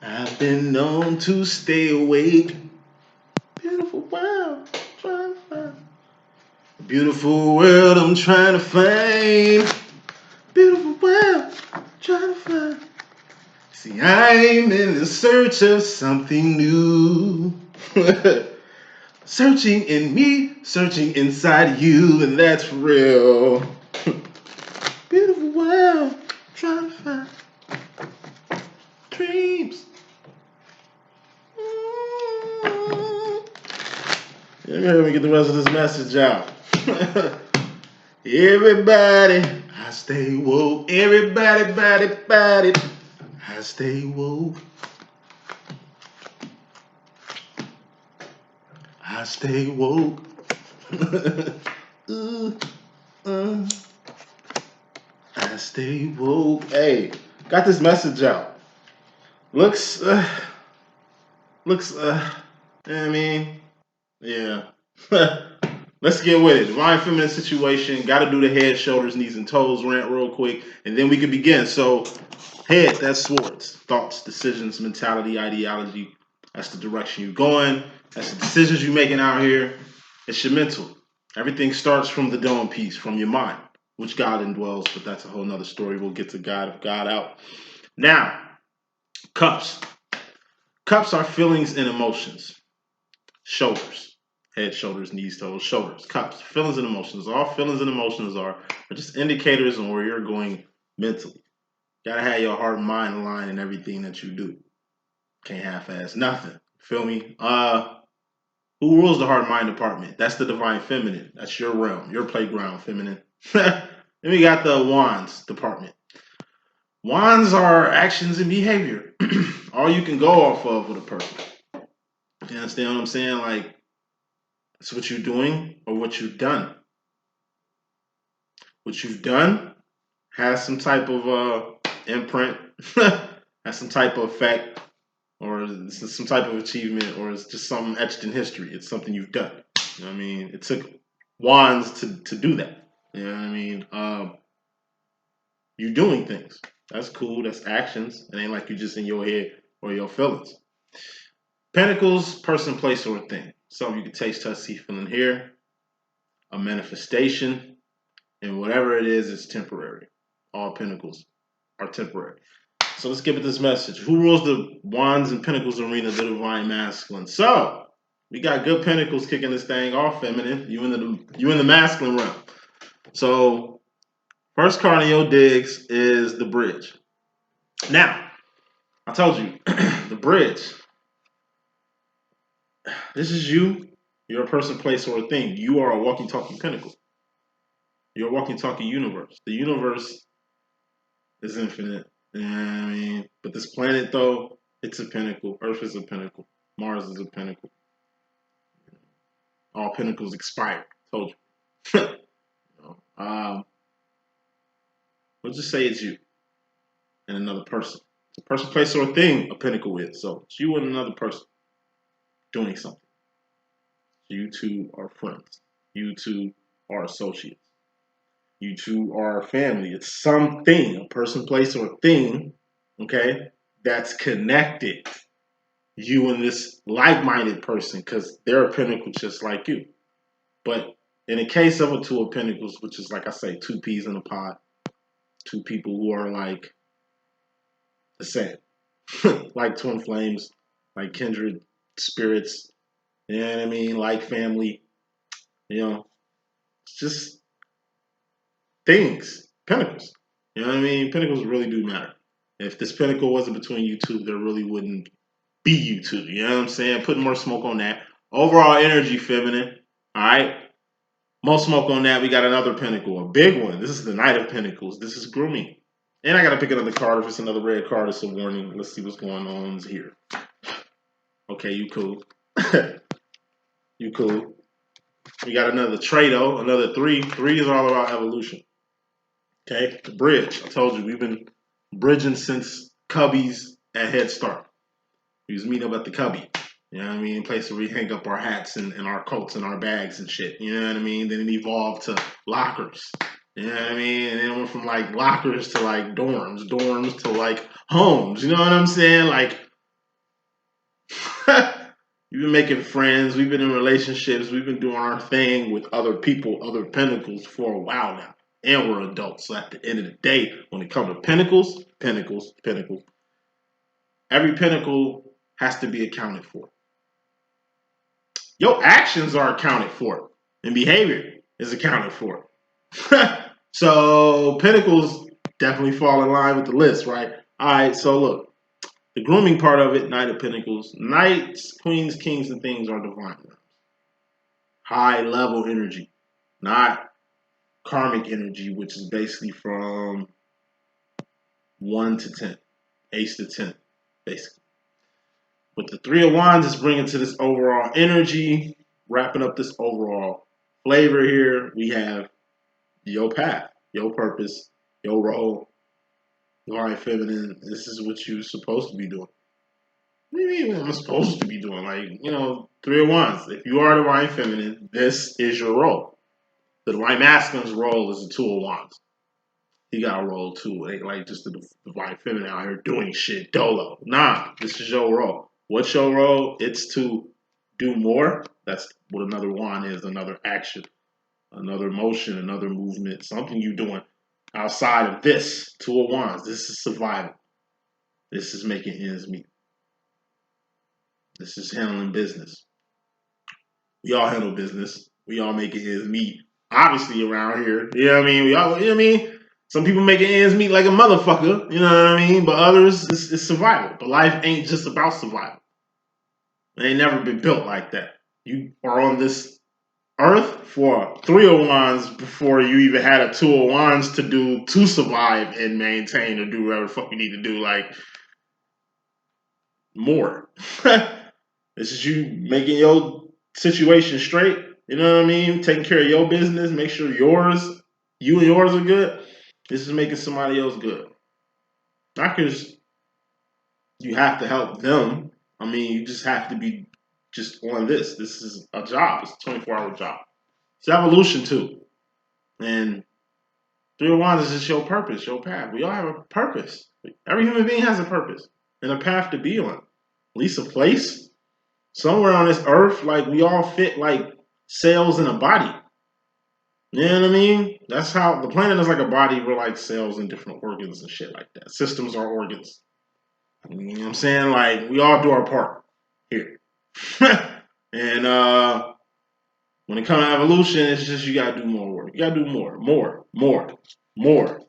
I've been known to stay awake. Beautiful world, trying to find. Beautiful world, I'm trying to find. Beautiful world, trying to find. See, I'm in the search of something new. Searching in me, searching inside you, and that's real. Beautiful world, trying to find dreams. Let me get the rest of this message out. Everybody, I stay woke. Everybody, body, I stay woke. I stay woke. I stay woke. Hey, got this message out. Looks, I mean, yeah. Let's get with it. Divine feminine situation. Got to do the head, shoulders, knees, and toes rant real quick, and then we can begin. So, head, that's swords, thoughts, decisions, mentality, ideology. That's the direction you're going. That's the decisions you're making out here. It's your mental. Everything starts from the dome piece, from your mind, which God indwells, but that's a whole nother story. We'll get to God out. Now, cups. Cups are feelings and emotions. Shoulders. Head, shoulders, knees, toes, shoulders, cups, feelings and emotions. All feelings and emotions are just indicators on where you're going mentally. Gotta have your heart and mind aligned in everything that you do. Can't half-ass nothing. Feel me? Who rules the heart and mind department? That's the divine feminine. That's your realm, your playground, feminine. Then we got the wands department. Wands are actions and behavior. All you can go off of with a person. You understand what I'm saying? Like, it's what you're doing or what you've done. What you've done has some type of imprint, has some type of effect, or some type of achievement, or it's just something etched in history. It's something you've done. You know what I mean? It took wands to do that. You know what I mean? You're doing things. That's cool. That's actions. It ain't like you're just in your head or your feelings. Pentacles, person, place, or thing. Something you can taste, touch, see, feel, and hear. A manifestation. And whatever it is, it's temporary. All pentacles are temporary. So let's give it this message. Who rules the wands and pentacles arena? The divine masculine. So we got good pentacles kicking this thing off, feminine. You in the masculine realm. So first card in your digs is the bridge. Now, I told you, the bridge. This is you. You're a person, place, or a thing. You are a walking, talking pentacle. You're a walking, talking universe. The universe is infinite. You know what I mean? But this planet, though, it's a pinnacle. Earth is a pinnacle. Mars is a pinnacle. All pinnacles expire. Told you. We'll just say it's you and another person. A person, place, or a thing a pinnacle is. So it's you and another person doing something. You two are friends. You two are associates. You two are family. It's something, a person, place, or a thing, okay, that's connected. You and this like-minded person, because they're a pinnacle just like you. But in the case of a two of pentacles, which is like I say, two peas in a pod, two people who are like the same, like twin flames, like kindred spirits, you know what I mean, like family, you know, it's just things, pinnacles. You know what I mean? Pinnacles really do matter. If this pinnacle wasn't between you two, there really wouldn't be you two. You know what I'm saying? Putting more smoke on that. Overall energy, feminine. All right. More smoke on that. We got another pinnacle, a big one. This is the Knight of Pentacles. This is grooming. And I got to pick another card. If it's another red card, it's a warning. Let's see what's going on here. Okay, you cool. You cool. We got another Trado, another 3. 3 is all about evolution. Okay, the bridge. I told you, we've been bridging since Cubbies at Head Start. We was meeting up at the Cubby. You know what I mean? Place where we hang up our hats and our coats and our bags and shit. You know what I mean? Then it evolved to lockers. You know what I mean? And then it went from like lockers to like dorms to like homes. You know what I'm saying? Like We've been making friends. We've been in relationships. We've been doing our thing with other people, other pinnacles for a while now. And we're adults. So at the end of the day, when it comes to pinnacles, every pinnacle has to be accounted for. Your actions are accounted for, and behavior is accounted for. So pinnacles definitely fall in line with the list, right? All right, so look, the grooming part of it, Knight of Pentacles, Knights, Queens, Kings, and things are divine. High level energy, not karmic energy, which is basically from 1 to 10, Ace to 10, basically. But the Three of Wands is bringing to this overall energy, wrapping up this overall flavor here. We have your path, your purpose, your role, divine feminine. This is what you're supposed to be doing. What do you mean I'm supposed to be doing? Like, Three of Wands. If you are divine feminine, this is your role. The divine masculine's role is the Two of Wands. He got a role too. It ain't like just the divine feminine out here doing shit dolo. Nah, this is your role. What's your role? It's to do more. That's what another wand is, another action, another motion, another movement, something you're doing outside of this. Two of Wands. This is survival. This is making ends meet. This is handling business. We all handle business. We all making ends meet. Obviously around here. You know what I mean? We all, you know what I mean? Some people making ends meet like a motherfucker. You know what I mean? But others, it's survival. But life ain't just about survival. It ain't never been built like that. You are on this earth for Three of Wands before you even had a Two of Wands to do to survive and maintain or do whatever the fuck you need to do. Like, more. This is you making your situation straight. You know what I mean? Taking care of your business, make sure you and yours are good. This is making somebody else good. Not because you have to help them. I mean, you just have to be just on this. This is a job. It's a 24-hour job. It's evolution too. And Three of Wands is just your purpose, your path. We all have a purpose. Every human being has a purpose and a path to be on. At least a place. Somewhere on this earth, like we all fit like cells in a body. You know what I mean? That's how the planet is like a body. We're like cells and different organs and shit like that. Systems are organs. You know what I'm saying? Like we all do our part here. And when it comes to evolution, it's just you gotta do more work. You gotta do more.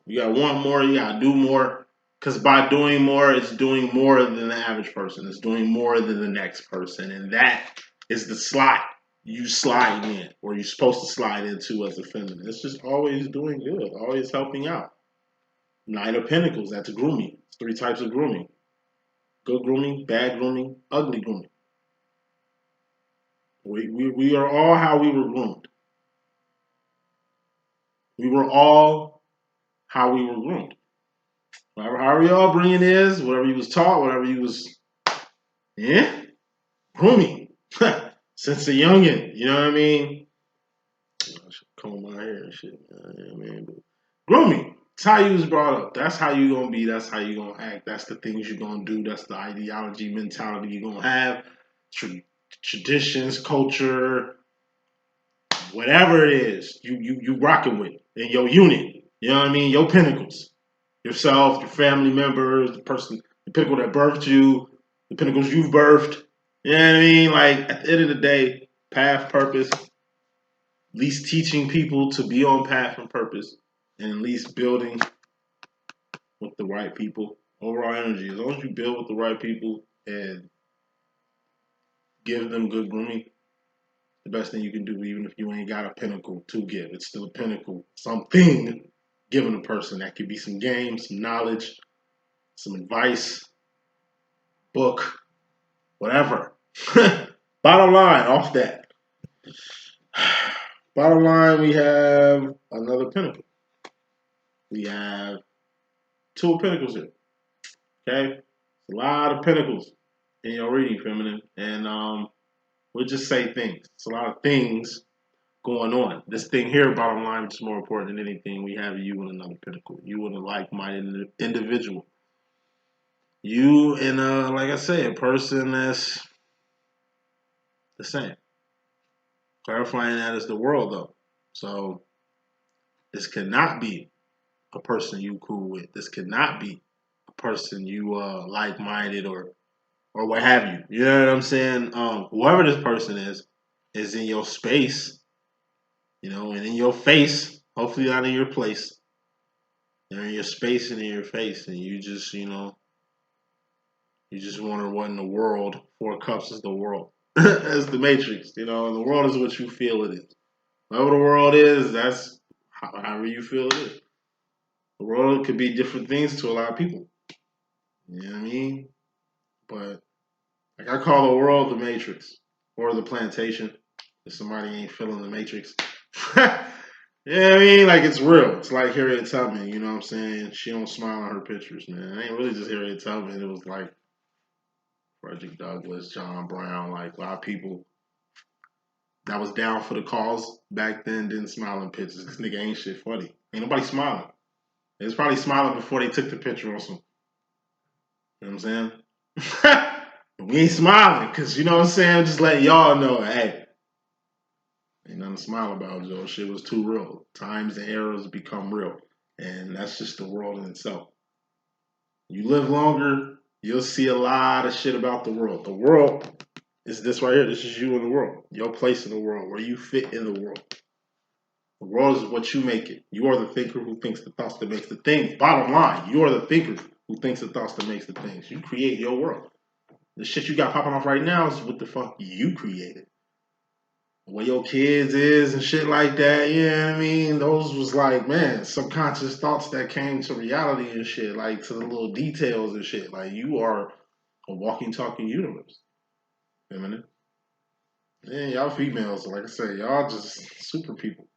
You gotta want more, you gotta do more. Because by doing more, it's doing more than the average person. It's doing more than the next person. And that is the slot you slide in, or you're supposed to slide into as a feminine. It's just always doing good, always helping out. Nine of Pentacles, that's grooming. It's 3 types of grooming. Good grooming, bad grooming, ugly grooming. We are all how we were groomed. We were all how we were groomed. However y'all bring it is, whatever you was taught, whatever you was, grooming. Since a youngin', you know what I mean? I should comb my hair and shit. You know what I mean? But grooming. That's how you was brought up. That's how you gonna be. That's how you gonna act. That's the things you're gonna do. That's the ideology, mentality you're gonna have. Traditions, culture, whatever it is, you rocking with in your unit. You know what I mean? Your pinnacles. Yourself, your family members, the pinnacle that birthed you, the pinnacles you've birthed. You know what I mean? Like at the end of the day, path, purpose, at least teaching people to be on path and purpose, and at least building with the right people. Overall energy. As long as you build with the right people and give them good grooming, the best thing you can do, even if you ain't got a pinnacle to give. It's still a pinnacle, something given a person. That could be some game, some knowledge, some advice, book, whatever. Bottom line, off that. Bottom line, we have another pinnacle. We have 2 of Pentacles here. Okay? A lot of pinnacles in your reading, feminine. And we'll just say things. It's a lot of things going on. This thing here, bottom line, which is more important than anything, we have you and another pinnacle. You and a like-minded individual. You and, like I say, a person that's the same. Clarifying that as the world, though. So this cannot be a person you cool with. This cannot be a person you like-minded or what have you. You know what I'm saying? Whoever this person is in your space, you know, and in your face. Hopefully not in your place. They're in your space and in your face, and you just, you know, you just wonder what in the world. Four cups is the world. That's the Matrix, you know. And the world is what you feel it is. Whatever the world is, that's however you feel it is. The world could be different things to a lot of people. You know what I mean? But like I call the world the Matrix or the plantation. If somebody ain't feeling the Matrix. Yeah, I mean, like it's real. It's like Harriet Tubman, you know what I'm saying? She don't smile on her pictures, man. It ain't really just Harriet Tubman. It was like Frederick Douglass, John Brown, like a lot of people that was down for the cause back then didn't smile in pictures. This nigga ain't shit funny. Ain't nobody smiling. They was probably smiling before they took the picture on some. You know what I'm saying? We ain't smiling because, you know what I'm saying? Just letting y'all know, hey, ain't nothing to smile about, Joe. Shit was too real. Times and eras become real. And that's just the world in itself. You live longer, you'll see a lot of shit about the world. The world is this right here. This is you in the world. Your place in the world, where you fit in the world. The world is what you make it. You are the thinker who thinks the thoughts that makes the things. Bottom line, you are the thinker who thinks the thoughts that makes the things. You create your world. The shit you got popping off right now is what the fuck you created. Where your kids is and shit like that, you know what I mean? Those was like, man, subconscious thoughts that came to reality and shit, like to the little details and shit. Like you are a walking, talking universe. Feminine. Yeah, y'all females, like I said, y'all just super people.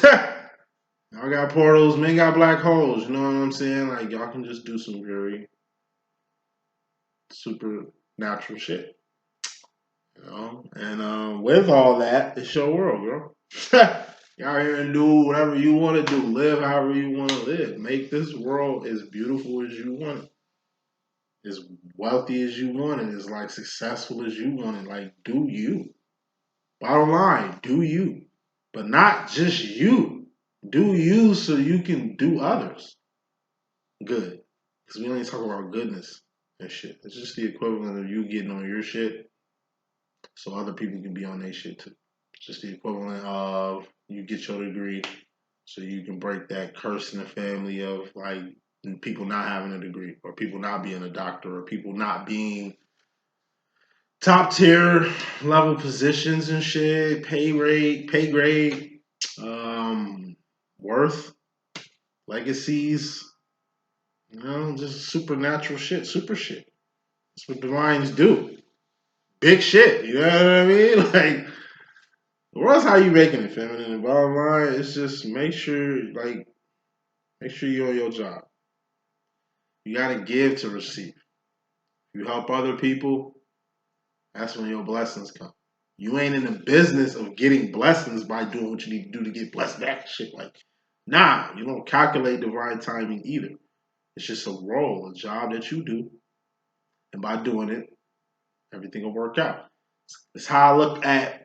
Y'all got portals, men got black holes, you know what I'm saying? Like y'all can just do some very supernatural shit. You know? And with all that, it's your world, girl. Y'all here and do whatever you want to do. Live however you want to live. Make this world as beautiful as you want it. As wealthy as you want it. As like successful as you want it. Like, do you. Bottom line, do you. But not just you. Do you so you can do others good. Because we only talk about goodness and shit. It's just the equivalent of you getting on your shit so other people can be on their shit too. It's just the equivalent of you get your degree so you can break that curse in the family of like people not having a degree or people not being a doctor or people not being top tier level positions and shit, pay rate, pay grade, worth, legacies, you know, just supernatural shit, super shit. That's what divines do. Big shit, you know what I mean? Like, the world's how you making it, feminine. And bottom line, it's just make sure you're on your job. You gotta give to receive. You help other people, that's when your blessings come. You ain't in the business of getting blessings by doing what you need to do to get blessed back. Shit like, nah, you don't calculate divine timing either. It's just a role, a job that you do, and by doing it, everything will work out. It's how I look at.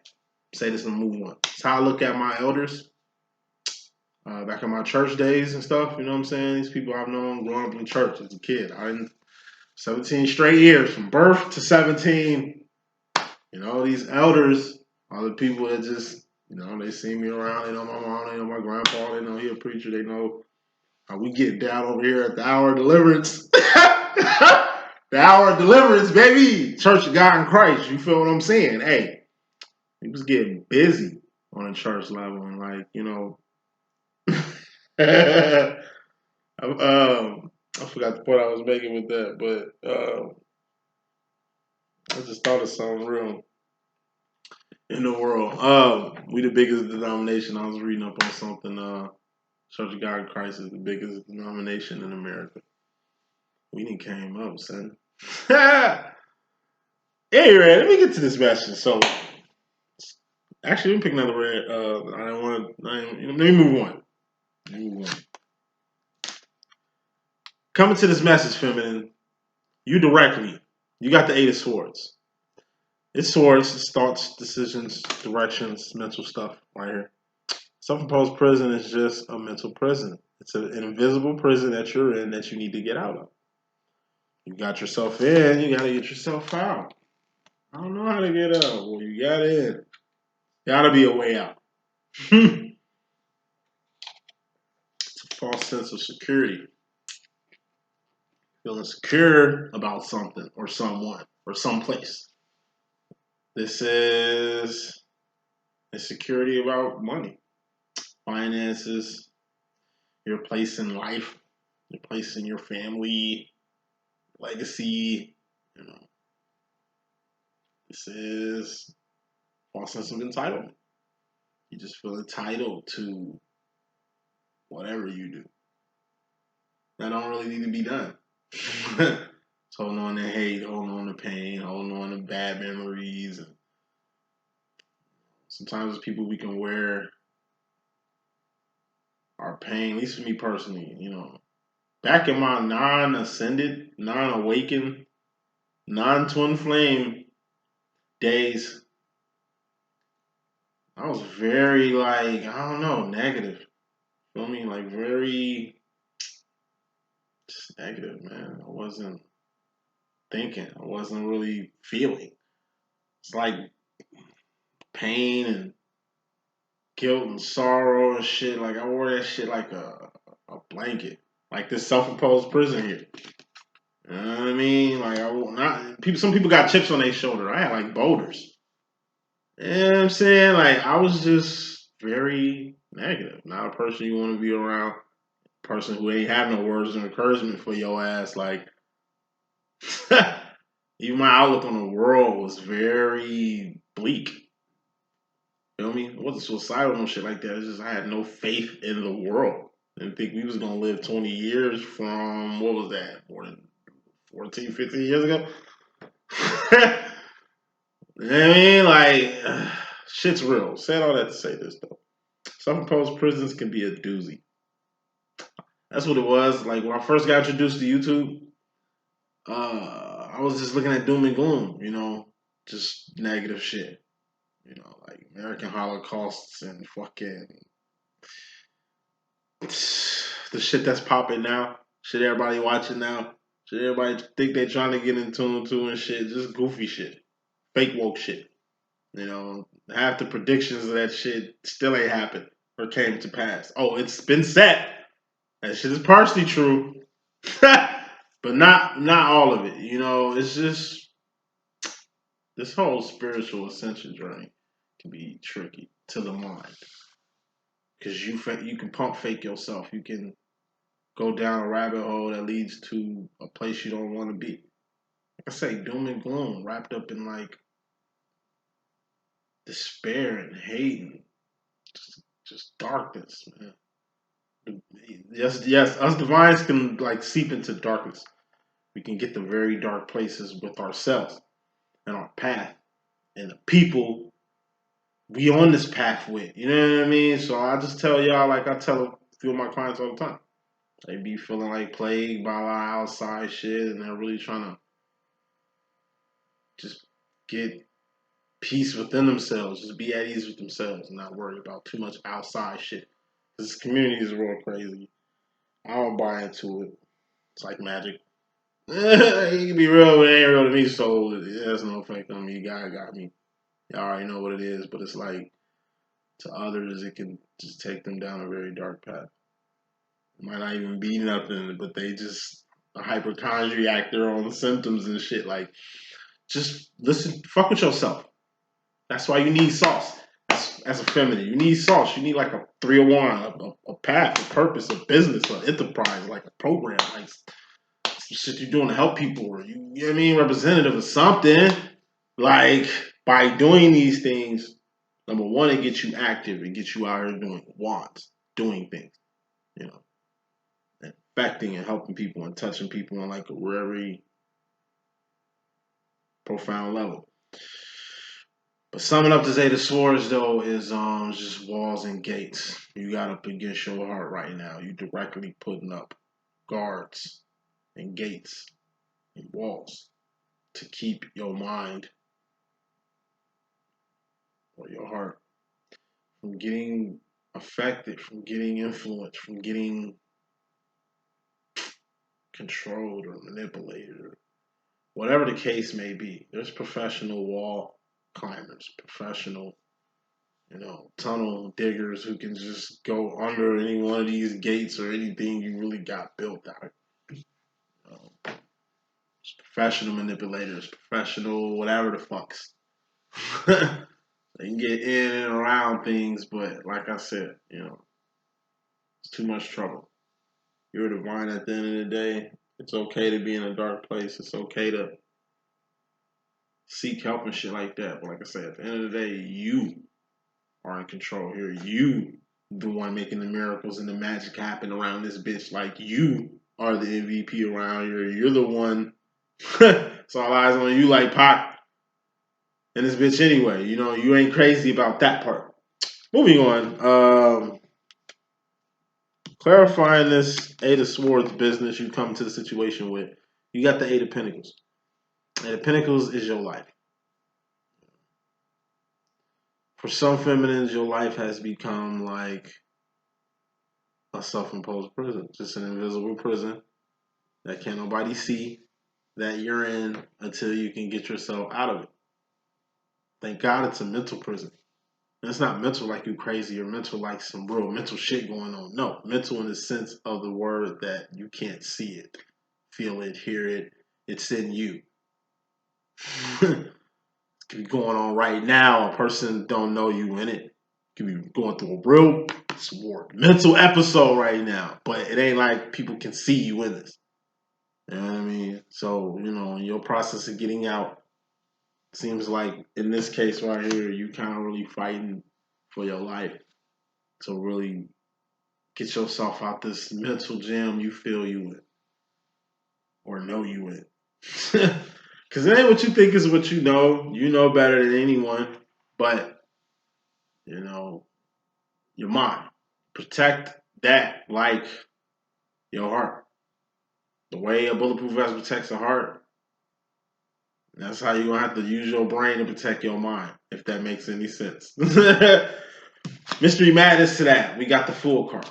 Say this and move on. It's how I look at my elders. Back in my church days and stuff, you know what I'm saying? These people I've known growing up in church as a kid. 17 straight years from birth to 17. You know, these elders are the people that just, you know, they see me around. They know my mom, they know my grandpa, they know he a preacher. They know how we get down over here at the hour of deliverance. The hour of deliverance, baby. Church of God in Christ. You feel what I'm saying? Hey, he was getting busy on a church level and like, you know, I forgot the point I was making with that, but I just thought of something real in the world. We the biggest denomination. I was reading up on something. Church of God in Christ is the biggest denomination in America. We didn't came up, son. Anyway, let me get to this message. So, actually, let me pick another red. I don't want to. Let me move on. Coming to this message, feminine. You directly. You got the 8 of Swords. It's swords, it's thoughts, decisions, directions, mental stuff right here. Self-imposed prison is just a mental prison. It's an invisible prison that you're in that you need to get out of. You got yourself in, you gotta get yourself out. I don't know how to get out. Well, you got in. Gotta be a way out. It's a false sense of security. Feeling secure about something or someone or someplace. This is insecurity about money, finances, your place in life, your place in your family, legacy. You know, this is false sense of entitlement. You just feel entitled to whatever you do. That don't really need to be done. It's holding on to hate, holding on to pain, holding on to bad memories. And sometimes as people we can wear our pain, at least for me personally, back in my non-ascended, non-awakened, non-twin flame days, I was very like, I don't know, negative. Feel me? Like very just negative, man. I wasn't thinking. I wasn't really feeling. It's like pain and guilt and sorrow and shit. Like I wore that shit like a blanket. Like this self-imposed prison here. You know what I mean? Like I will not people. Some people got chips on their shoulder. I had like boulders. You know what I'm saying? Like I was just very negative. Not a person you want to be around. Person who ain't have no words of encouragement for your ass. Like even my outlook on the world was very bleak. You know what I mean? It wasn't suicidal and shit like that. It's just I had no faith in the world. Didn't think we was gonna live 20 years from what was that? More than 14, 15 years ago. You know what I mean? Like shit's real. Said all that to say this though. Self-imposed prisons can be a doozy. That's what it was. Like when I first got introduced to YouTube, I was just looking at doom and gloom, just negative shit. Like American Holocausts and fucking the shit that's popping now, shit everybody watching now, shit everybody think they trying to get in tune to and shit, just goofy shit, fake woke shit. Half the predictions of that shit still ain't happened or came to pass. Oh, it's been set. That shit is partially true, but not all of it. It's just this whole spiritual ascension journey can be tricky to the mind because you can pump fake yourself. You can go down a rabbit hole that leads to a place you don't want to be. Like I say, doom and gloom, wrapped up in like despair and hate and just darkness, man. Yes, yes, us divines can like seep into darkness. We can get to very dark places with ourselves and our path and the people we on this path with. You know what I mean? So I just tell y'all, like I tell a few of my clients all the time, they be feeling like plagued by a lot of outside shit, and they're really trying to just get peace within themselves, just be at ease with themselves, and not worry about too much outside shit. This community is real crazy. I don't buy into it. It's like magic. You can be real, but it ain't real to me, so it has no effect on me. God got me. Y'all already know what it is, but it's like to others, it can just take them down a very dark path. It might not even be nothing, but they just a hypochondriac, their own symptoms and shit. Like, just listen, fuck with yourself. That's why you need sauce. As a feminine, you need sauce. You need like a 301, a path, a purpose, a business, an enterprise, like a program, like some shit you're doing to help people, or you know what I mean, representative of something. Like by doing these things, number one, it gets you active. It gets you out here doing wants, doing things, you know, and affecting and helping people and touching people on like a very profound level. But summing up the Zeta Swords though is just walls and gates. You got up against your heart right now. You directly putting up guards and gates and walls to keep your mind or your heart from getting affected, from getting influenced, from getting controlled or manipulated, or whatever the case may be. There's professional wall climbers, professional, tunnel diggers who can just go under any one of these gates or anything you really got built out. Professional manipulators, professional whatever the fucks. They can get in and around things, but like I said, it's too much trouble. You're divine at the end of the day. It's okay to be in a dark place. It's okay to seek help and shit like that. But like I said, at the end of the day, you are in control here. You the one making the miracles and the magic happen around this bitch. Like you are the MVP around here. You're the one. It's all eyes on you like Pac and this bitch anyway. You ain't crazy about that part. Moving on. Clarifying this Eight of Swords business you come to the situation with. You got the Eight of Pentacles. Eight of Pentacles is your life. For some feminines, your life has become like a self-imposed prison. Just an invisible prison that can't nobody see that you're in until you can get yourself out of it. Thank God it's a mental prison. And it's not mental like you crazy or mental like some real mental shit going on. No, mental in the sense of the word that you can't see it, feel it, hear it. It's in you. It could be going on right now. A person don't know you in it. Could be going through a real mental episode right now. But it ain't like people can see you in this. You know what I mean? So, in your process of getting out, seems like in this case right here, you kind of really fighting for your life to really get yourself out this mental jam you feel you in or know you in. Because it ain't what you think is what you know. You know better than anyone. But, your mind. Protect that like your heart. The way a bulletproof vest protects a heart, that's how you're going to have to use your brain to protect your mind, if that makes any sense. Mystery madness to that. We got the Fool card.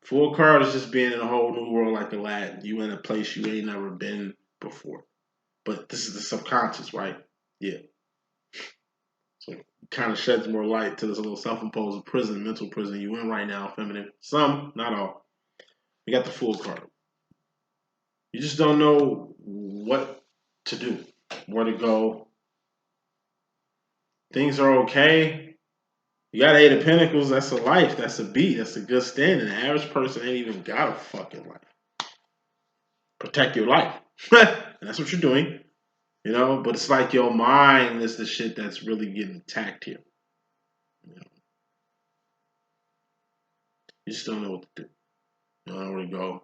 Fool card is just being in a whole new world like Aladdin. You in a place you ain't never been before. But this is the subconscious, right? Yeah. So it kind of sheds more light to this little self-imposed prison, mental prison you in right now, feminine. Some, not all. We got the Fool card. You just don't know what to do, where to go. Things are okay. You got Eight of Pentacles, that's a life, that's a beat, that's a good standing. The average person ain't even got a fucking life. Protect your life. And that's what you're doing. But it's like your mind is the shit that's really getting attacked here. You just don't know what to do. You don't know where to go.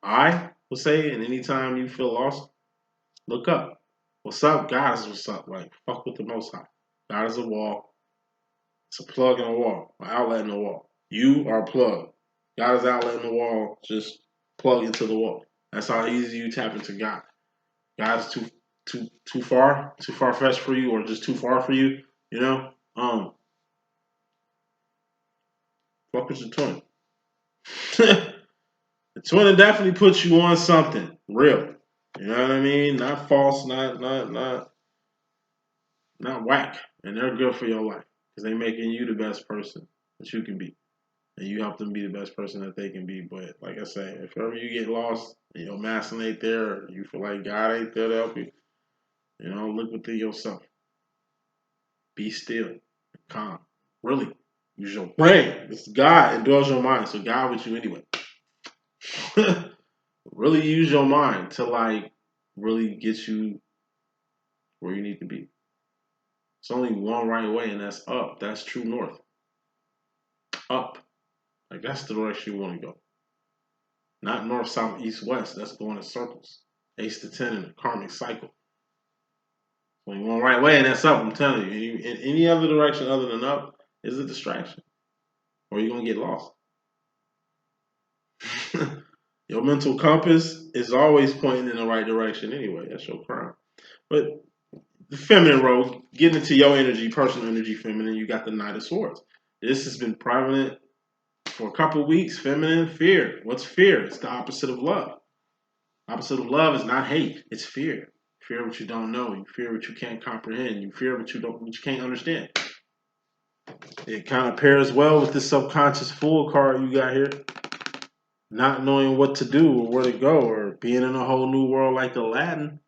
I will say, and anytime you feel lost, look up. What's up? God is what's up. Like, fuck with the Most High. God is a wall. It's a plug in a wall, an outlet in the wall. You are a plug. God is outlet in the wall. Just plug into the wall. That's how easy you tap into God. God is too far-fetched for you, or just too far for you. Fuck with your twin. The twin definitely puts you on something real. You know what I mean? Not false, not whack. And they're good for your life because they're making you the best person that you can be, and you help them be the best person that they can be. But like I say, if ever you get lost and your masculine ain't there, or you feel like God ain't there to help you, look within yourself. Be still, calm. Really, use your brain. It's God indwells your mind, so God with you anyway. Really use your mind to really get you where you need to be. It's only one right way, and that's up. That's true north. Up. Like that's the direction you want to go. Not north, south, east, west. That's going in circles. Ace to 10 in a karmic cycle. Only one right way, and that's up. I'm telling you. In any other direction other than up is a distraction, or you're gonna get lost. Your mental compass is always pointing in the right direction anyway. That's your crown. But the feminine role, getting into your energy, personal energy, feminine, you got the Knight of Swords. This has been prevalent for a couple of weeks. Feminine, fear. What's fear? It's the opposite of love. Opposite of love is not hate. It's fear. Fear what you don't know. You fear what you can't comprehend. You fear what you can't understand. It kind of pairs well with this subconscious fool card you got here. Not knowing what to do or where to go, or being in a whole new world like Aladdin.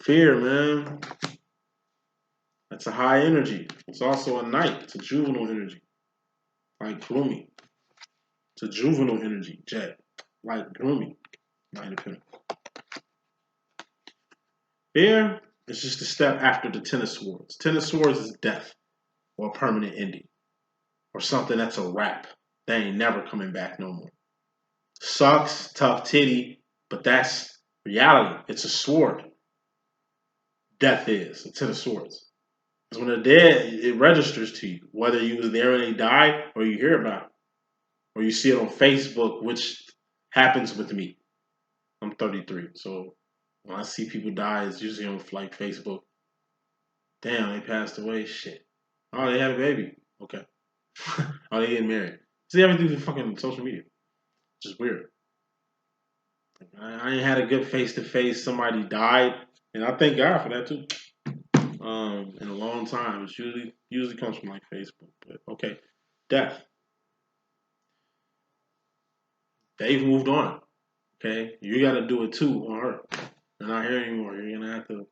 Fear, man. That's a high energy. It's also a knight. It's a juvenile energy. Like gloomy. It's a juvenile energy, Jet. Like gloomy. Knight of Pentacles. Fear is just a step after the Ten of Swords. Ten of Swords is death or a permanent ending. Or something that's a wrap. They ain't never coming back no more. Sucks, tough titty, but that's reality. It's a sword. Death is a Ten of Swords. Because when they're dead, it registers to you. Whether you was there when they died or you hear about it. Or you see it on Facebook, which happens with me. I'm 33, so when I see people die, it's usually on like Facebook. Damn, they passed away. Shit. Oh, they had a baby. Okay. Oh, they getting married. See everything through fucking social media. Just weird. I ain't had a good face-to-face. Somebody died, and I thank God for that too. In a long time, it usually comes from like Facebook. But okay, death. They've moved on. Okay, you got to do it too on her. They're not here anymore. You're gonna have to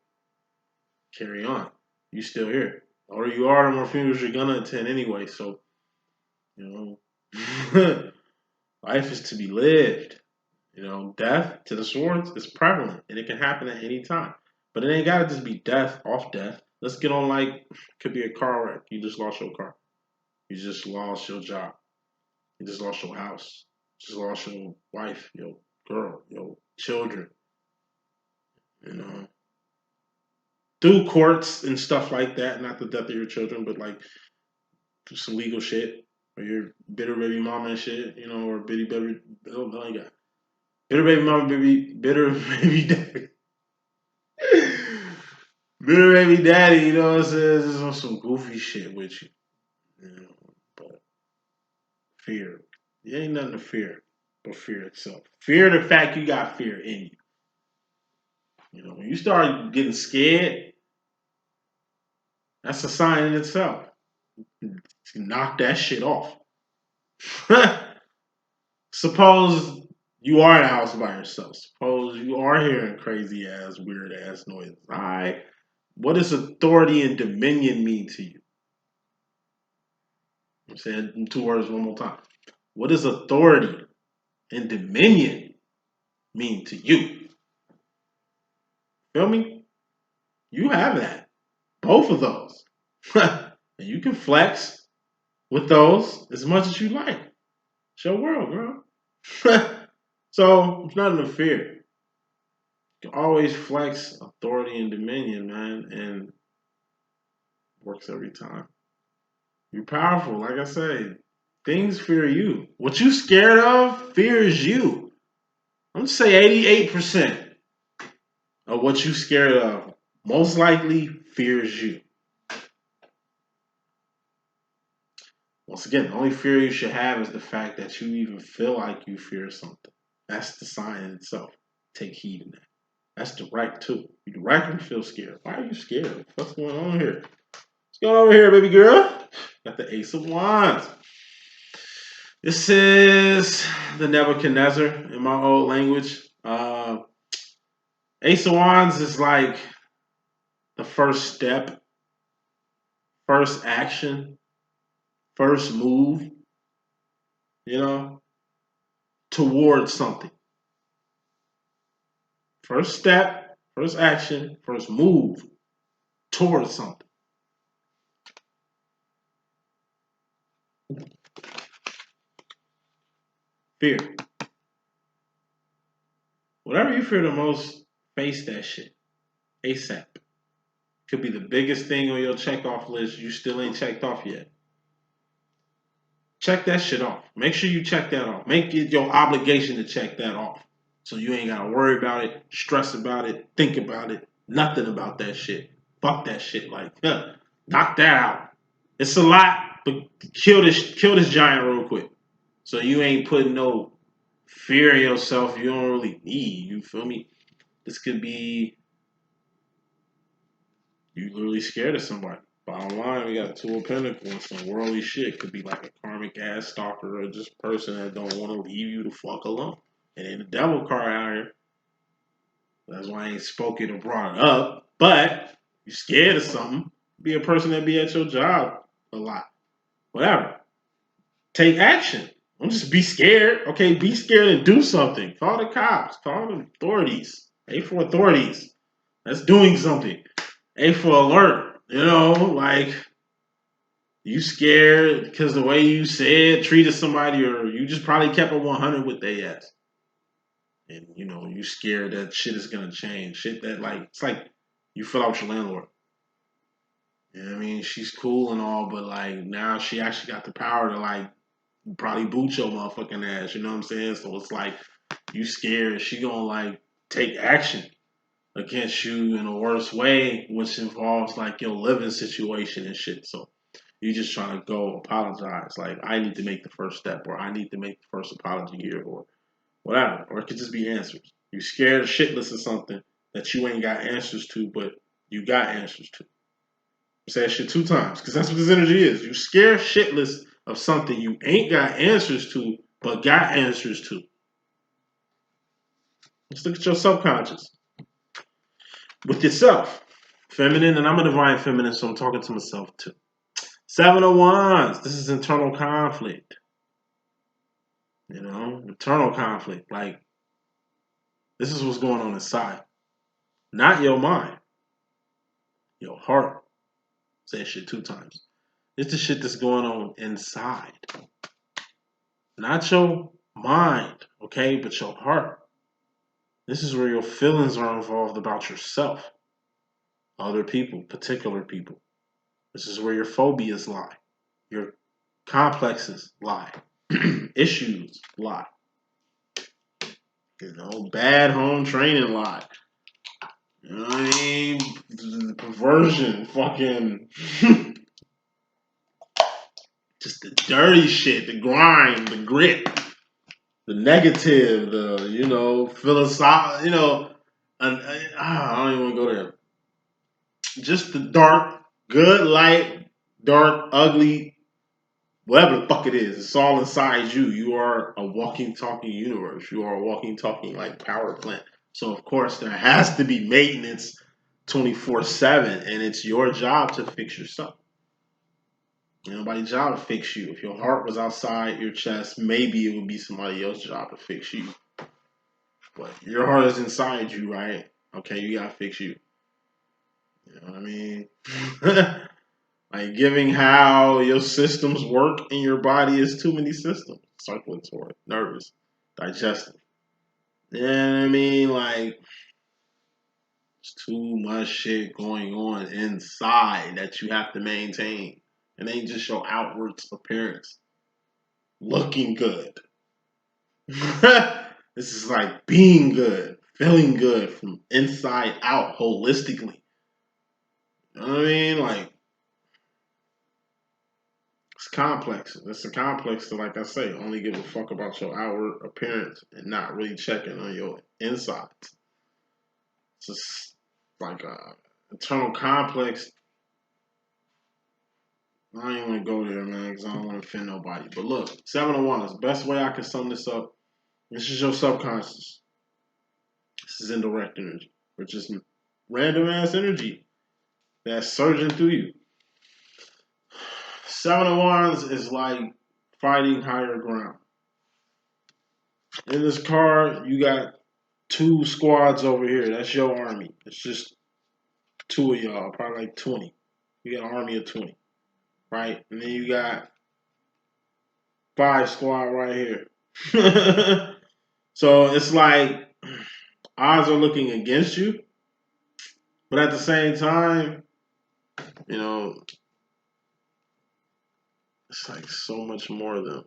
carry on. You still here, or you are. The more funerals you're gonna attend anyway. So, you know, life is to be lived. You know, death to the swords is prevalent, and it can happen at any time. But it ain't gotta just be death off death. Let's get on like could be a car wreck. You just lost your car. You just lost your job. You just lost your house. You just lost your wife, your girl, your children. You know, through courts and stuff like that. Not the death of your children, but like some legal shit, or your bitter baby mama and shit. You know, or bitty baby. Oh no, you got bitter baby mama, bitter baby daddy. Bitter baby daddy, you know what I'm saying? Just on some goofy shit with you. You know, but fear. There ain't nothing to fear but fear itself. Fear the fact you got fear in you. You know, when you start getting scared, that's a sign in itself. Knock that shit off. Suppose you are in a house by yourself. Suppose you are hearing crazy ass, weird ass noises. Alright. What does authority and dominion mean to you? I'm saying 2 words one more time. What does authority and dominion mean to you? Feel me? You have that. Both of those. And you can flex with those as much as you like. It's your world, girl. So, it's nothing to fear. You can always flex authority and dominion, man, and it works every time. You're powerful, like I say. Things fear you. What you scared of fears you. I'm gonna say 88% of what you scared of most likely fears you. Once again, the only fear you should have is the fact that you even feel like you fear something. That's the sign in itself. Take heed in that. That's direct too. You directly feel scared. Why are you scared? What's going on here? What's going on over here, baby girl? Got the Ace of Wands. This is the Nebuchadnezzar in my old language. Ace of Wands is like the first step, first action, first move, you know, towards something. First step, first action, first move towards something. Fear. Whatever you fear the most, face that shit. ASAP. Could be the biggest thing on your check-off list you still ain't checked off yet. Check that shit off. Make sure you check that off. Make it your obligation to check that off. So you ain't gotta worry about it, stress about it, think about it, nothing about that shit. Fuck that shit. Like, knock that out. It's a lot, but kill this giant real quick. So you ain't putting no fear in yourself you don't really need. You feel me? This could be you literally scared of somebody. Bottom line, we got Two of Pentacles and some worldly shit. Could be like a karmic ass stalker or just person that don't want to leave you the fuck alone. And then the devil card out here. That's why I ain't spoken or brought it up. But you scared of something, be a person that be at your job a lot. Whatever. Take action. Don't just be scared. Okay, be scared and do something. Call the cops. Call the authorities. A for authorities. That's doing something. A for alert. You know, like you scared because the way you said, treated somebody, or you just probably kept a 100 with their ass. And you know, you scared that shit is gonna change. Shit that like it's like you fell out with your landlord. You know what I mean? She's cool and all, but like now she actually got the power to like probably boot your motherfucking ass. You know what I'm saying? So it's like you scared she gonna like take action against you in a worse way, which involves like your living situation and shit. So you just trying to go apologize. Like I need to make the first step, or I need to make the first apology here, or whatever. Or it could just be answers. You scared shitless of something that you ain't got answers to, but you got answers to. Say that shit 2 times, because that's what this energy is. You scared shitless of something you ain't got answers to, but got answers to. Let's look at your subconscious. With yourself. Feminine, and I'm a divine feminine, so I'm talking to myself too. 7 of Wands. This is internal conflict. You know, internal conflict. Like, this is what's going on inside. Not your mind. Your heart. Say shit 2 times. It's the shit that's going on inside. Not your mind, okay, but your heart. This is where your feelings are involved about yourself, other people, particular people. This is where your phobias lie, your complexes lie, issues lie. You know, bad home training lie. You know what I mean? The perversion, fucking, just the dirty shit, the grind, the grit, the negative, the, you know, philosophical, you know, I don't even want to go there. Just the dark, good, light, dark, ugly, whatever the fuck it is. It's all inside you. You are a walking, talking universe. You are a walking, talking like power plant. So of course there has to be maintenance 24/7, and it's your job to fix yourself. Ain't nobody's job to fix you. If your heart was outside your chest, maybe it would be somebody else's job to fix you. But your heart is inside you, right? Okay, you gotta fix you. You know what I mean? Like giving how your systems work in your body is too many systems. Circulatory, nervous, digestive. You know what I mean? Like it's too much shit going on inside that you have to maintain. It ain't just your outward appearance. Looking good. This is like being good, feeling good from inside out holistically. You know what I mean? Like it's complex. It's a complex to, like I say, only give a fuck about your outward appearance and not really checking on your insides. It's just like a internal complex. I ain't want to go there, man, because I don't want to offend nobody. But look, 7 of Wands. Best way I can sum this up. This is your subconscious. This is indirect energy, which is random ass energy that's surging through you. 7 of Wands is like fighting higher ground. In this card, you got 2 squads over here. That's your army. It's just 2 of y'all, probably like 20. You got an army of 20, right? And then you got 5 squad right here. So it's like odds are looking against you, but at the same time, you know, it's like so much more of them.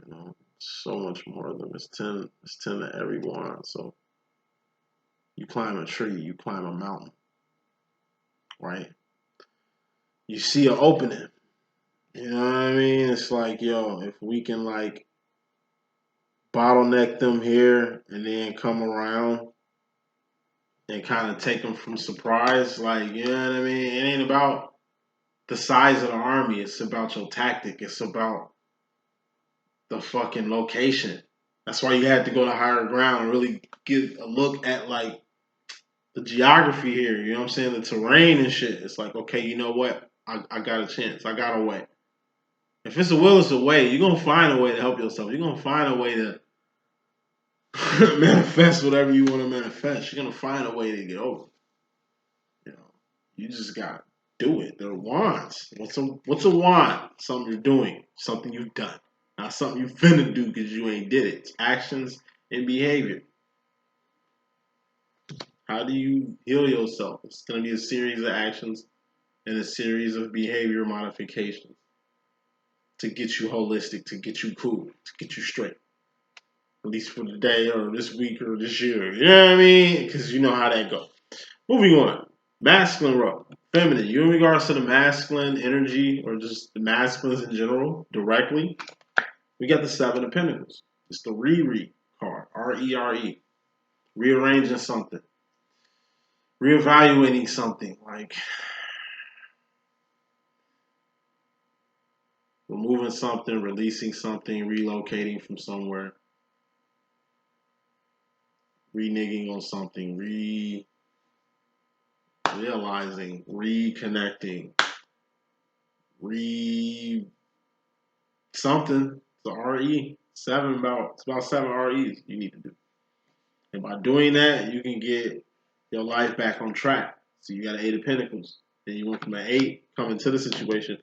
You know, so much more of them. It's 10 to every one. So you climb a tree, you climb a mountain, right? You see an opening. You know what I mean? It's like, yo, if we can like bottleneck them here and then come around and kind of take them from surprise, like, you know what I mean? It ain't about the size of the army. It's about your tactic. It's about the fucking location. That's why you had to go to higher ground and really get a look at like the geography here. You know what I'm saying? The terrain and shit. It's like, okay, you know what? I got a chance. I got a way. If it's a will, it's a way. You're gonna find a way to help yourself. You're gonna find a way to manifest whatever you want to manifest. You're gonna find a way to get over. You know, you just gotta do it. They're wants. What's a want? Something you're doing. Something you've done. Not something you finna do because you ain't did it. It's actions and behavior. How do you heal yourself? It's gonna be a series of actions and a series of behavior modifications to get you holistic, to get you cool, to get you straight. At least for the day or this week or this year. You know what I mean? Because you know how that goes. Moving on. Masculine role. Feminine. You in regards to the masculine energy or just the masculines in general, directly, we got the Seven of Pentacles. It's the re card. R-E-R-E. Rearranging something. Reevaluating something. Like removing something, releasing something, relocating from somewhere. Reneging on something. Realizing. Reconnecting. Something. The RE. It's about 7 REs you need to do. And by doing that, you can get your life back on track. So you got an 8 of Pentacles. Then you went from an 8 coming to the situation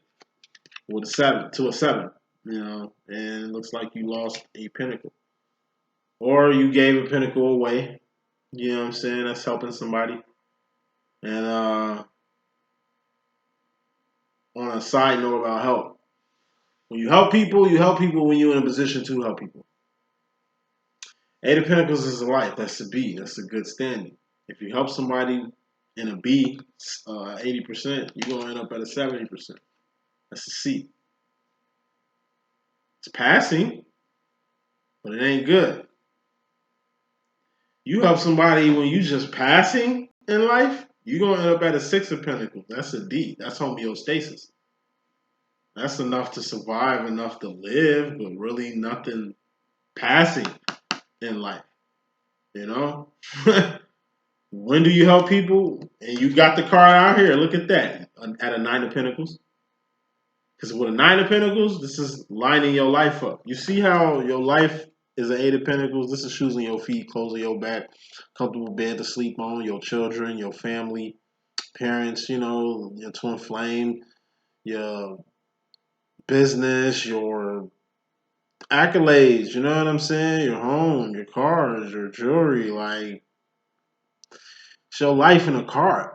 with a 7 to a 7. You know, and it looks like you lost a Pentacle. Or you gave a Pentacle away. You know what I'm saying? That's helping somebody. And on a side note about help. When you help people when you're in a position to help people. 8 of Pentacles is a life. That's a B. That's a good standing. If you help somebody in a B, 80%, you're going to end up at a 70%. That's a C. It's passing, but it ain't good. You help somebody when you just passing in life, you're going to end up at a 6 of Pentacles. That's a D. That's homeostasis. That's enough to survive, enough to live, but really nothing passing in life. You know? When do you help people? And you got the card out here. Look at that. At a 9 of Pentacles. Because with a 9 of Pentacles, this is lining your life up. You see how your life is an 8 of Pentacles? This is shoes on your feet, clothes on your back, comfortable bed to sleep on, your children, your family, parents, you know, your twin flame, your business, your accolades, you know what I'm saying? Your home, your cars, your jewelry, like, it's your life in a card,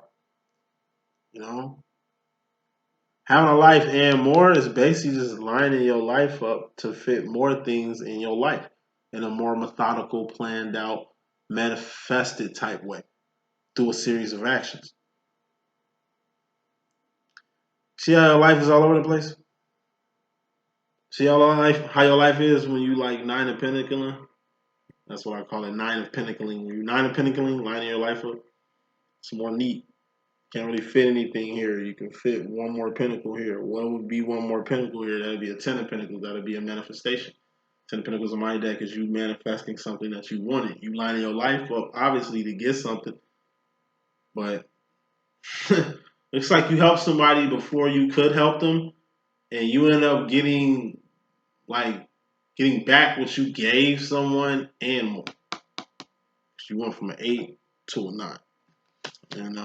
you know? Having a life and more is basically just lining your life up to fit more things in your life in a more methodical, planned out, manifested type way through a series of actions. See how your life is all over the place? See how your life is when you like 9 of Pentacles? That's what I call it, 9 of Pentacling. When you 9 of Pentacling, lining your life up, it's more neat. Can't really fit anything here. You can fit one more pentacle here. What would be one more pentacle here? That'd be a 10 of Pentacles. That'd be a manifestation. 10 of Pentacles on my deck is you manifesting something that you wanted. You lining your life up, obviously, to get something. But looks like you helped somebody before you could help them. And you end up getting back what you gave someone and more. You went from an 8 to a 9. And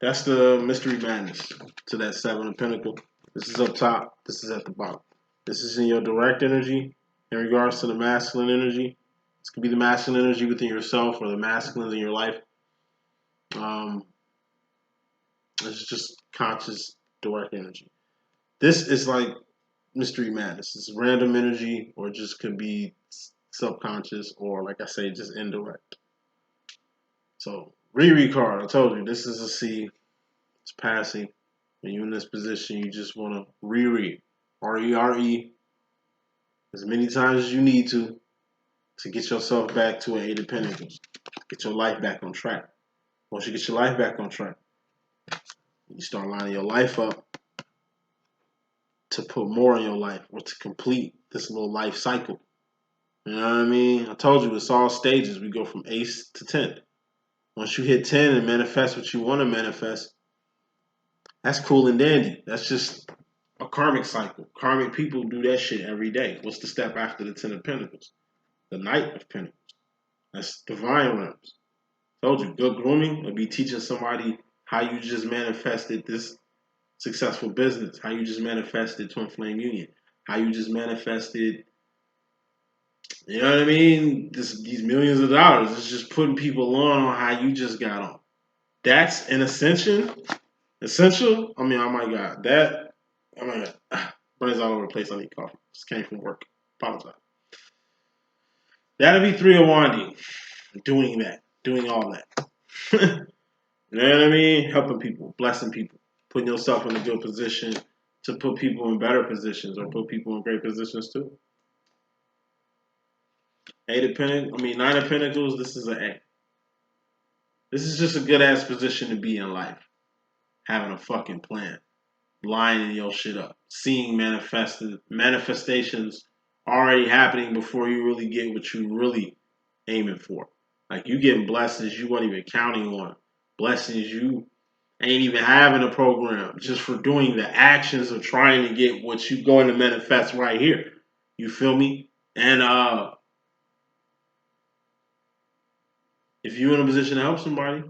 that's the mystery madness to that 7 of Pentacles. This is up top. This is at the bottom. This is in your direct energy in regards to the masculine energy. This could be the masculine energy within yourself or the masculines in your life. It's just conscious direct energy. This is like mystery madness. It's random energy, or just could be subconscious, or like I say, just indirect. So Riri card, I told you this is a C. It's passing. When you're in this position, you just want to Riri, R-E-R-E, as many times as you need to get yourself back to an Eight of Pentacles. Get your life back on track. Once you get your life back on track, you start lining your life up to put more in your life or to complete this little life cycle. You know what I mean? I told you it's all stages. We go from ace to 10. Once you hit 10 and manifest what you want to manifest, that's cool and dandy. That's just a karmic cycle. Karmic people do that shit every day. What's the step after the 10 of Pentacles? The Knight of Pentacles. That's divine realms. Told you, good grooming will be teaching somebody how you just manifested this successful business, how you just manifested twin flame union, how you just manifested, you know what I mean? These millions of dollars. It's just putting people on how you just got on. That's an ascension. Essential? I mean, oh my God. That, oh my God. Brains all over the place. I need coffee. Just came from work. Apologize. That'll be 3 of Wandy. Doing that. Doing all that. You know what I mean? Helping people. Blessing people. Putting yourself in a good position to put people in better positions or put people in great positions too. 9 of Pentacles, this is an A. This is just a good ass position to be in life. Having a fucking plan. Lining your shit up. Seeing manifestations already happening before you really get what you really aiming for. Like you getting blessings you weren't even counting on. Blessings you ain't even having a program just for doing the actions of trying to get what you going to manifest right here. You feel me? And if you're in a position to help somebody,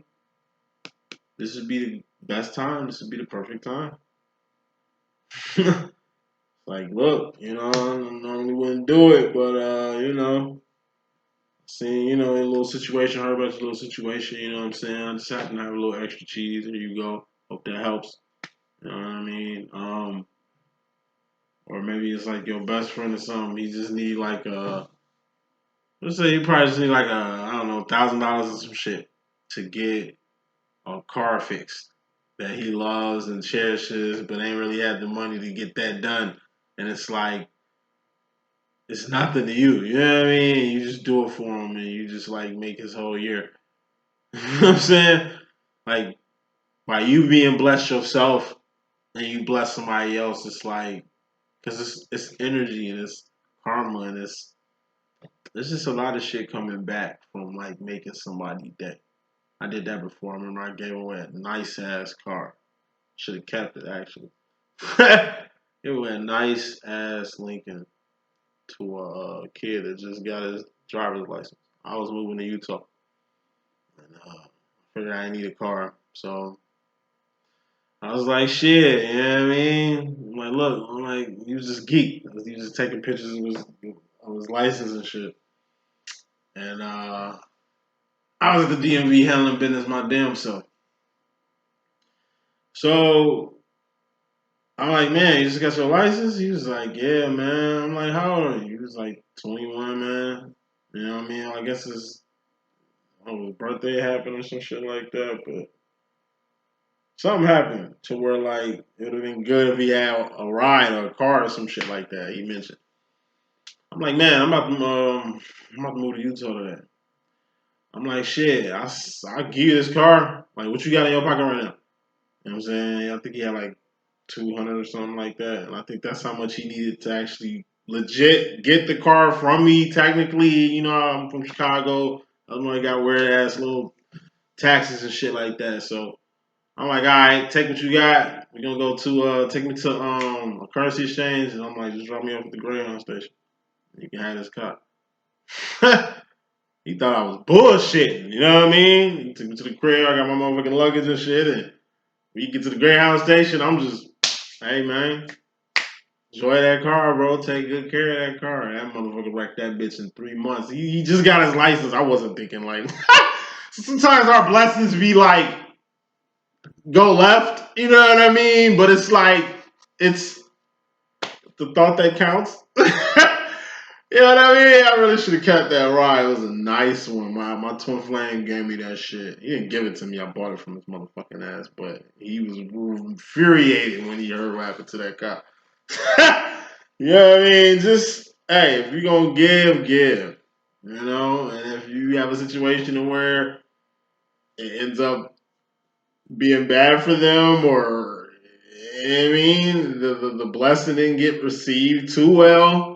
this would be the best time. This would be the perfect time. Like, look, I normally wouldn't do it, but seeing, a little situation, heard about your little situation, you know what I'm saying? I just happen to have a little extra cheese. Here you go. Hope that helps. You know what I mean? Or maybe it's like your best friend or something. He just need like let's say he probably just need like I don't know, $1,000 or some shit to get a car fixed that he loves and cherishes, but ain't really had the money to get that done. And it's like it's nothing to you. You know what I mean? You just do it for him, and you just like make his whole year. You know what I'm saying? Like by you being blessed yourself and you bless somebody else, it's like because it's energy and it's karma and there's just a lot of shit coming back from like making somebody day. I did that before. I remember I gave away a nice ass car. Should have kept it actually. Gave away a nice ass Lincoln to a kid that just got his driver's license. I was moving to Utah and figured I need a car, so I was like, shit, you know what I mean? I'm like, look, I'm like, he was just geek. He was just taking pictures of his license and shit. And I was at the DMV handling business my damn self. So I'm like, man, you just got your license? He was like, yeah, man. I'm like, how old are you? He was like, 21, man. You know what I mean? I guess his birthday happened or some shit like that, but something happened to where like it would have been good if he had a ride or a car or some shit like that. He mentioned. I'm like, man, I'm about to move to Utah today. I'm like, shit, I'll give you this car. Like, what you got in your pocket right now? You know what I'm saying? I think he had like 200 or something like that. And I think that's how much he needed to actually legit get the car from me. Technically, I'm from Chicago. I don't know, I got weird ass little taxes and shit like that. So I'm like, all right, take what you got. We're gonna go to take me to a currency exchange, and I'm like, just drop me off at the Greyhound station. You can have this car. He thought I was bullshitting, you know what I mean? He took me to the crib, I got my motherfucking luggage and shit, and when you get to the Greyhound station, I'm just, hey man, enjoy that car, bro. Take good care of that car. That motherfucker wrecked that bitch in 3 months. He just got his license. I wasn't thinking like, sometimes our blessings be like, go left, you know what I mean? But it's like, it's the thought that counts. You know what I mean? I really should have kept that ride. It was a nice one. My twin flame gave me that shit. He didn't give it to me. I bought it from his motherfucking ass. But he was infuriated when he heard what happened to that cop. You know what I mean? Just, hey, if you're going to give, give. You know? And if you have a situation where it ends up being bad for them or, you know what I mean? The blessing didn't get received too well,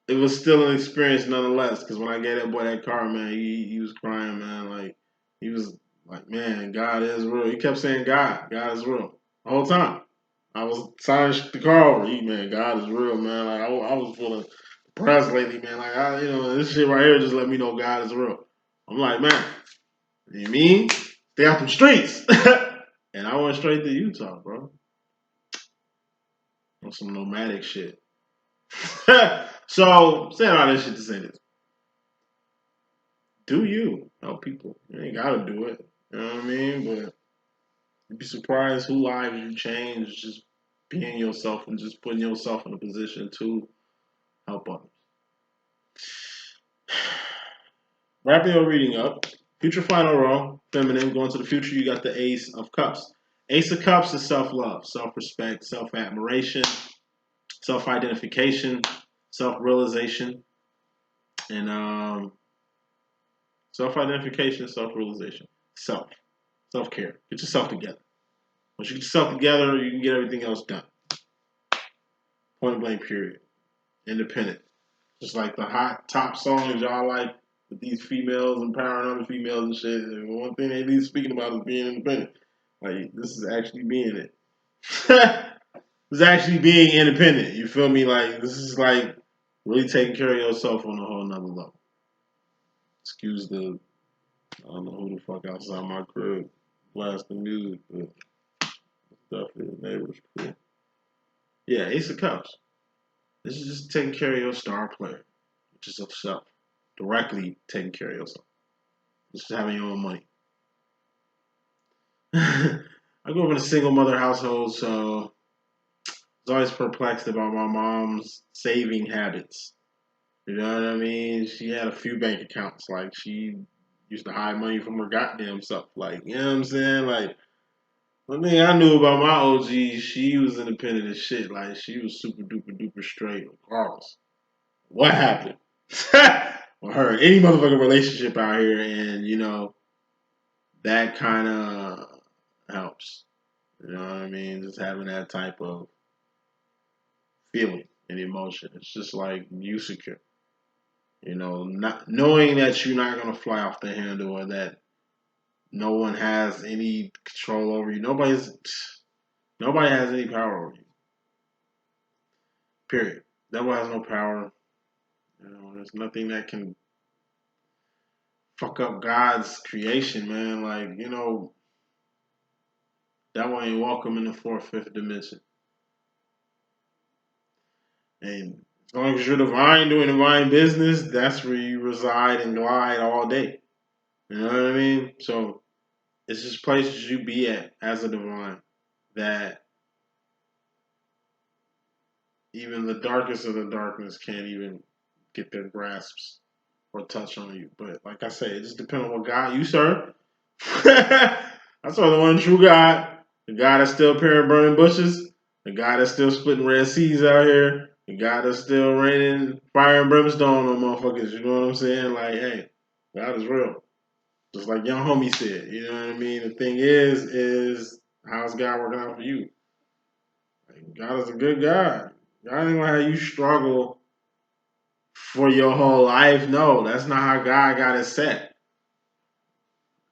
it was still an experience nonetheless. Because when I gave that boy that car, man, he was crying, man. Like, he was like, man, God is real. He kept saying God is real the whole time. I was signing the car over. Man, God is real, man. Like, I was feeling depressed lately, man. Like, this shit right here just let me know God is real. I'm like, man, you mean? Stay out them streets. And I went straight to Utah, bro. On some nomadic shit. So, saying all this shit to say this. Do you help people? You ain't gotta do it. You know what I mean? But you'd be surprised who lives you change just being yourself and just putting yourself in a position to help others. Wrapping your reading up. Future final row, feminine. Going to the future, you got the Ace of Cups. Ace of Cups is self-love, self-respect, self-admiration, self-identification, self-realization, and self-identification, self-realization, self-care. Get yourself together. Once you get yourself together, you can get everything else done. Point blank, period. Independent. Just like the hot top songs y'all like with these females empowering other females and shit. And one thing they need speaking about is being independent. Like, this is actually being it. This is actually being independent. You feel me? Like, this is like really taking care of yourself on a whole nother level. Excuse the, I don't know who the fuck outside my crib blasting music, but stuff is neighbors cool. Yeah, Ace of Cups. This is just taking care of your star player, which is yourself. Directly taking care of yourself. Just having your own money. I grew up in a single mother household, so I was always perplexed about my mom's saving habits. You know what I mean? She had a few bank accounts. Like, she used to hide money from her goddamn self. Like, you know what I'm saying? Like, one thing I knew about my OG, she was independent as shit. Like, she was super duper duper straight, regardless. What happened? Or her, any motherfucking relationship out here, and, that kind of helps. You know what I mean? Just having that type of feeling and emotion. It's just like you secure. Not knowing that you're not gonna fly off the handle or that no one has any control over you. Nobody has any power over you. Period. Devil has no power. There's nothing that can fuck up God's creation, man. Like, devil ain't welcome in the fourth, fifth dimension. And as long as you're divine, doing divine business, that's where you reside and glide all day. You know what I mean? So it's just places you be at as a divine that even the darkest of the darkness can't even get their grasps or touch on you. But like I say, it just depends on what God you serve. I serve the one true God, the God that's still appearing burning bushes, the God that's still splitting red seas out here, the God that's still raining fire and brimstone on motherfuckers. You know what I'm saying? Like, hey, God is real. Just like young homie said, you know what I mean? The thing is how's God working out for you? Like, God is a good God. God ain't gonna have you struggle for your whole life. No, that's not how God got it set.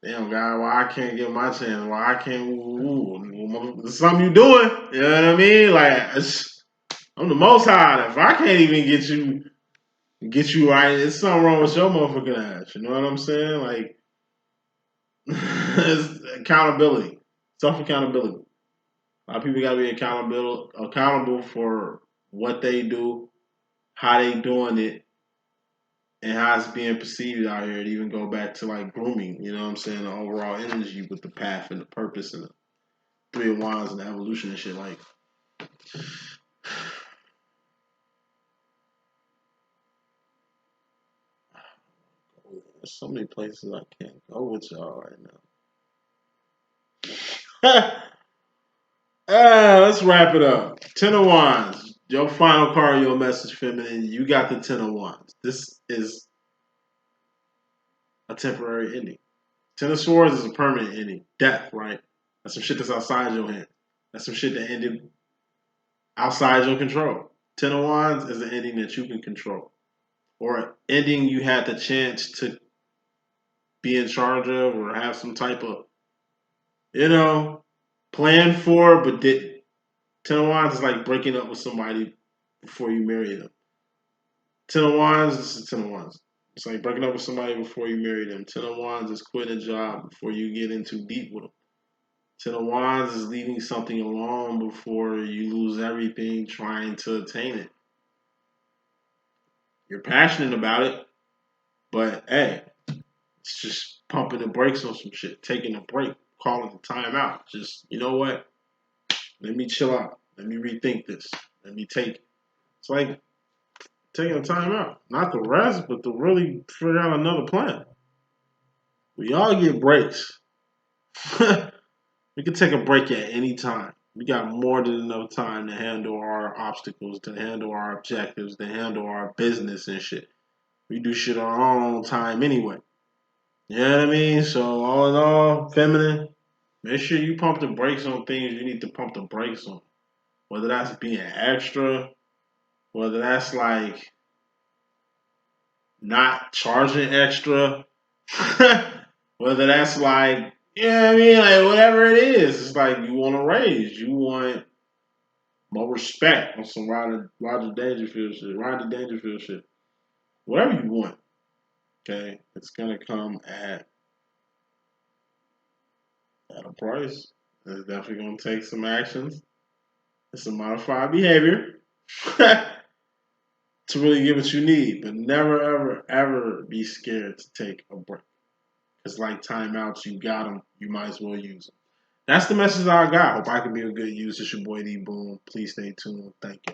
Damn, God, why I can't get my chance? Why I can't? There's something you doing. You know what I mean? Like, I'm the Most High. If I can't even get you right, there's something wrong with your motherfucking ass. You know what I'm saying? Like, it's accountability, self accountability. A lot of people gotta be accountable for what they do, how they doing it, and how it's being perceived out here. It even go back to like grooming, you know what I'm saying? The overall energy with the path and the purpose and the three of wands and the evolution and shit. Like, There's so many places I can't go with y'all right now. Let's wrap it up. Ten of Wands. Your final card, your message, feminine. You got the Ten of Wands. This is a temporary ending. Ten of Swords is a permanent ending. Death, right? That's some shit that's outside your hand. That's some shit that ended outside your control. Ten of Wands is an ending that you can control. Or an ending you had the chance to be in charge of or have some type of, plan for, but didn't. Ten of Wands is like breaking up with somebody before you marry them. Ten of Wands, this is Ten of Wands. It's like breaking up with somebody before you marry them. Ten of Wands is quitting a job before you get in too deep with them. Ten of Wands is leaving something alone before you lose everything trying to attain it. You're passionate about it, but hey, it's just pumping the brakes on some shit, taking a break, calling the time out. Just, you know what? Let me chill out. Let me rethink this. Let me take it. It's like taking a time out. Not to rest, but to really figure out another plan. We all get breaks. We can take a break at any time. We got more than enough time to handle our obstacles, to handle our objectives, to handle our business and shit. We do shit on our own time anyway. You know what I mean? So all in all, feminine, make sure you pump the brakes on things you need to pump the brakes on. Whether that's being extra, whether that's like not charging extra, whether that's like, I mean? Like whatever it is, it's like you want a raise, you want more respect on some Roger Dangerfield shit, Roger Dangerfield shit. Whatever you want, okay? It's gonna come at a price. It's definitely gonna take some actions. It's some modified behavior to really get what you need. But never, ever, ever be scared to take a break. It's like timeouts. You got them. You might as well use them. That's the message I got. Hope I can be a good use. It's your boy D.Boom. Please stay tuned. Thank you.